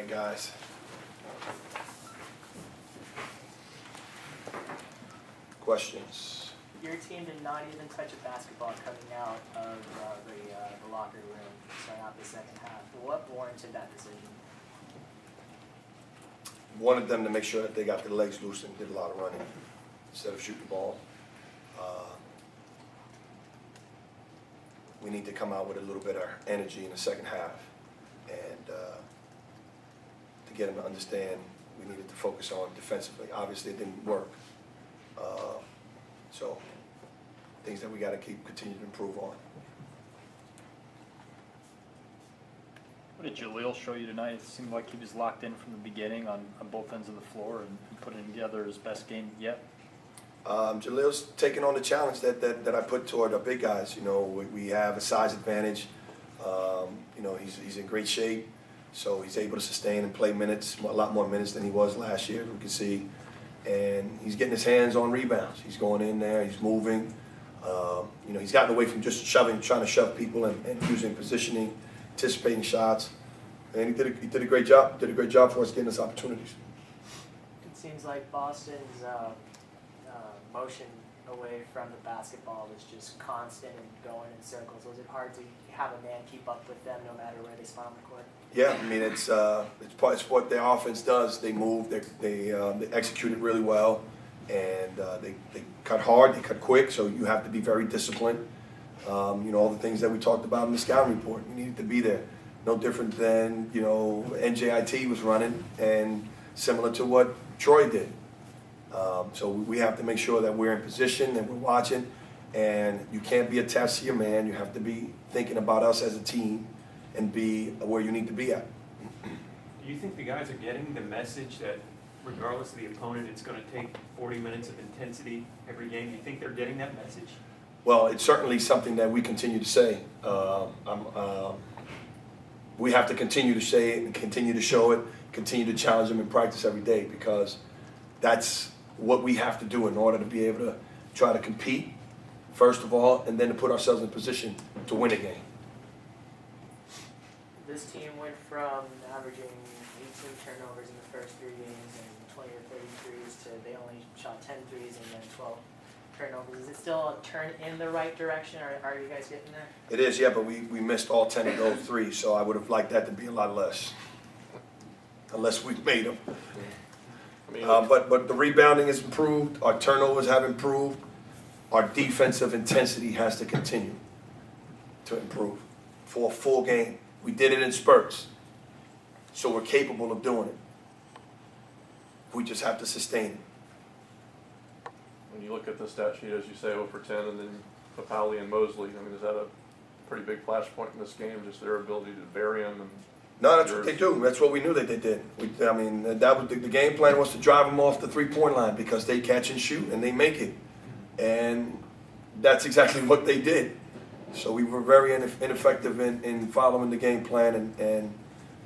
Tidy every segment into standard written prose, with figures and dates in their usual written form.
right, guys. Questions? Your team did not even touch a basketball coming out of the locker room starting out the second half. What warranted that decision? Wanted them to make sure that they got their legs loose and did a lot of running instead of shooting the ball. We need to come out with a little bit of energy in the second half, and to get them to understand we needed to focus on defensively. Obviously, it didn't work. So things that we got to continue to improve on. What did Jaleel show you tonight? It seemed like he was locked in from the beginning on both ends of the floor and putting together his best game yet. Jaleel's taking on the challenge that I put toward our big guys. You know, we have a size advantage. You know, he's in great shape, so he's able to sustain and play minutes, a lot more minutes than he was last year, we can see. And he's getting his hands on rebounds. He's going in there, he's moving. You know, he's gotten away from just trying to shove people and using positioning, anticipating shots. And he did a great job. Did a great job for us getting us opportunities. It seems like Boston's motion away from the basketball was just constant and going in circles. Was it hard to have a man keep up with them no matter where they spot on the court? Yeah, I mean it's what their offense does. They move, they execute it really well, and they cut hard, they cut quick. So you have to be very disciplined. You know, all the things that we talked about in the scouting report. You needed to be there. No different than, you know, NJIT was running, and similar to what Troy did. So we have to make sure that we're in position and we're watching, and you can't be attached to your man. You have to be thinking about us as a team and be where you need to be at. Do you think the guys are getting the message that regardless of the opponent, it's going to take 40 minutes of intensity every game? Do you think they're getting that message? Well, it's certainly something that we continue to say. We have to continue to say it and continue to show it, continue to challenge them in practice every day, because that's what we have to do in order to be able to try to compete, first of all, and then to put ourselves in position to win a game. This team went from averaging 18 turnovers in the first 3 games and 20 or 30 threes to they only shot 10 threes and then 12 turnovers. Is it still a turn in the right direction, or are you guys getting there? It is, yeah, but we missed all 10 of those threes, so I would have liked that to be a lot less, unless we made them. But the rebounding has improved, our turnovers have improved, our defensive intensity has to continue to improve for a full game. We did it in spurts, so we're capable of doing it. We just have to sustain it. When you look at the stat sheet, as you say, 0 for 10, and then Papali and Mosley, I mean, is that a pretty big flashpoint in this game, just their ability to vary them? And no, that's what they do. That's what we knew that they did. I mean, that was the game plan was to drive them off the three-point line because they catch and shoot and they make it. And that's exactly what they did. So we were very ineffective in following the game plan, and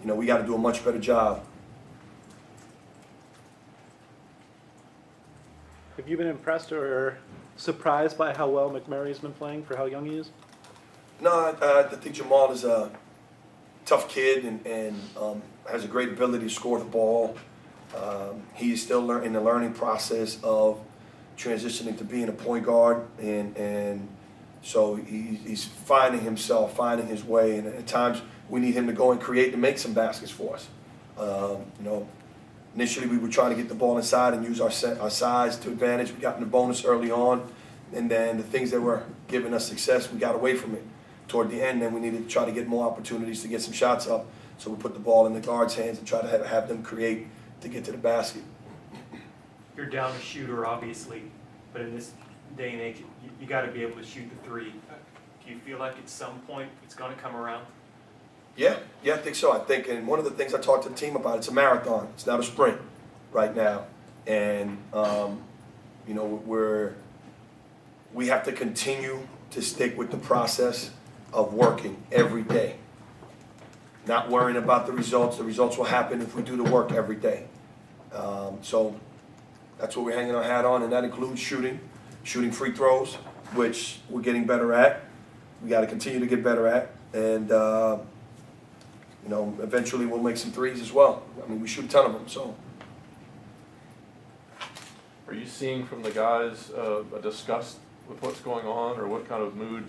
you know, we got to do a much better job. Have you been impressed or surprised by how well McMurray's been playing for how young he is? No, I think Jamal is a tough kid and has a great ability to score the ball. He's still in the learning process of transitioning to being a point guard, and so he's finding himself, finding his way, and at times we need him to go and create and make some baskets for us. You know, initially we were trying to get the ball inside and use our size to advantage. We got in the bonus early on, and then the things that were giving us success, we got away from it. Toward the end, then we needed to try to get more opportunities to get some shots up, so we put the ball in the guards' hands and try to have them create to get to the basket. You're down a shooter, obviously, but in this day and age, you got to be able to shoot the three. Do you feel like at some point it's going to come around? Yeah, I think so. I think, and one of the things I talked to the team about, it's a marathon. It's not a sprint right now, and you know, we have to continue to stick with the process of working every day, not worrying about the results. The results will happen if we do the work every day. So that's what we're hanging our hat on, and that includes shooting free throws, which we're getting better at. We got to continue to get better at, and you know, eventually we'll make some threes as well. I mean, we shoot a ton of them, so. Are you seeing from the guys a disgust with what's going on, or what kind of mood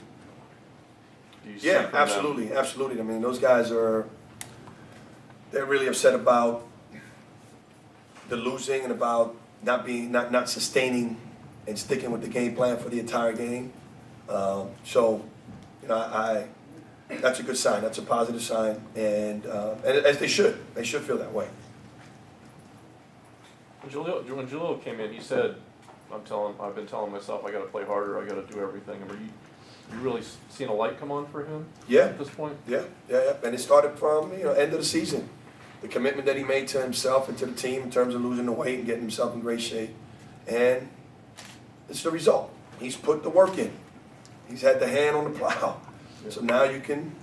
do you see Yeah, from them? absolutely, absolutely. I mean, those guys they're really upset about the losing and about not sustaining and sticking with the game plan for the entire game. So, you know, that's a good sign. That's a positive sign, and as they should feel that way. When Jalil came in, he said, I've been telling myself I got to play harder, I got to do everything. I mean, you really seen a light come on for him Yeah. at this point? Yeah. And it started from, you know, end of the season. The commitment that he made to himself and to the team in terms of losing the weight and getting himself in great shape. And it's the result. He's put the work in. He's had the hand on the plow. So now you can.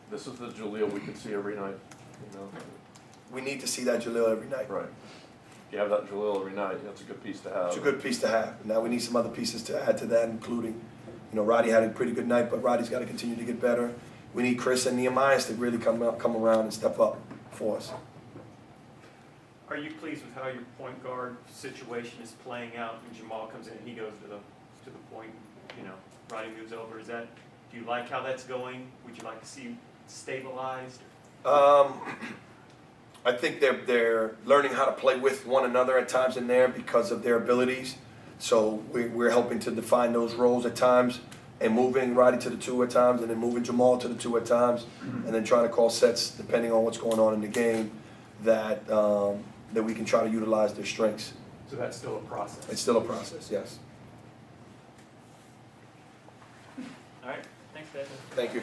This is the Jalil we could see every night, you know? We need to see that Jalil every night. Right. If you have that Jalil every night, that's a good piece to have. It's a good piece to have. Now we need some other pieces to add to that, including, you know, Roddy had a pretty good night, but Roddy's got to continue to get better. We need Chris and Nehemiah to really come around and step up for us. Are you pleased with how your point guard situation is playing out when Jamal comes in and he goes to the point, you know, Roddy moves over? Do you like how that's going? Would you like to see stabilized? I think they're learning how to play with one another at times in there because of their abilities. So we're helping to define those roles at times and moving Roddy to the 2 at times and then moving Jamal to the 2 at times and then trying to call sets depending on what's going on in the game that we can try to utilize their strengths. So that's still a process. It's still a process, yes. All right, thanks, guys. Thank you.